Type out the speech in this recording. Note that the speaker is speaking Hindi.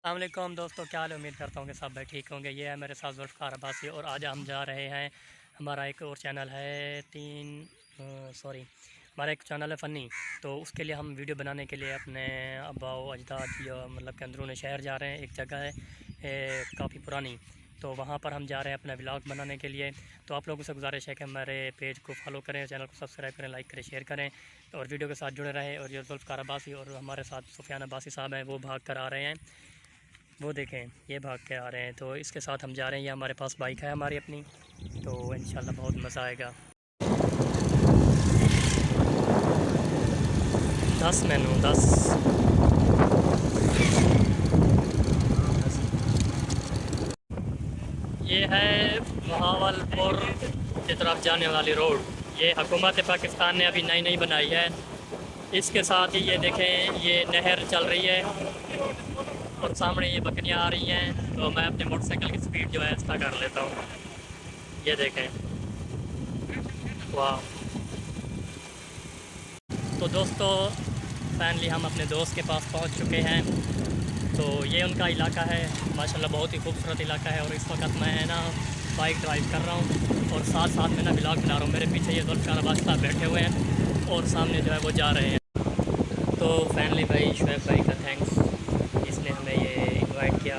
अस्सलामुअलैकुम दोस्तों, क्या हाल है। उम्मीद करता हूँ कि सब भाई ठीक होंगे। ये है मेरे साथ जुल्फ़कार अब्बासी और आज हम जा रहे हैं। हमारा एक और चैनल है हमारा एक चैनल है फ़नी। तो उसके लिए हम वीडियो बनाने के लिए अपने अब्बा व अजदाद या मतलब के अंदरूनी शहर जा रहे हैं। एक जगह है काफ़ी पुरानी, तो वहाँ पर हम जा रहे हैं अपना व्लॉग बनाने के लिए। तो आप लोगों से गुजारिश है कि हमारे पेज को फॉलो करें, चैनल को सब्सक्राइब करें, लाइक करें, शेयर करें और वीडियो के साथ जुड़े रहें। और ये जुल्फ़कार अब्बासी और हमारे साथ सुफियान अब्बासी साहब हैं, वो भाग कर आ रहे हैं। वो देखें, ये भाग के आ रहे हैं। तो इसके साथ हम जा रहे हैं। ये हमारे पास बाइक है हमारी अपनी, तो इंशाल्लाह बहुत मज़ा आएगा। 10 मैनू 10। ये है बहावलपुर की तरफ जाने वाली रोड। ये हुकूमत पाकिस्तान ने अभी नई नई बनाई है। इसके साथ ही ये देखें, ये नहर चल रही है और सामने ये बकरियां आ रही हैं। तो मैं अपने मोटरसाइकिल की स्पीड जो है इसका कर लेता हूँ। ये देखें, वाह। तो दोस्तों, फाइनली हम अपने दोस्त के पास पहुंच चुके हैं। तो ये उनका इलाका है, माशाल्लाह बहुत ही खूबसूरत इलाका है। और इस वक्त मैं है ना बाइक ड्राइव कर रहा हूँ और साथ साथ में ना व्लॉग बना रहा हूँ। मेरे पीछे ये जुल्फ़कार अब्बासी साहब बैठे हुए हैं और सामने जो है वो जा रहे हैं। तो फाइनली भाई शुएब भाई का थैंक्स, इसने हमें ये इनवाइट किया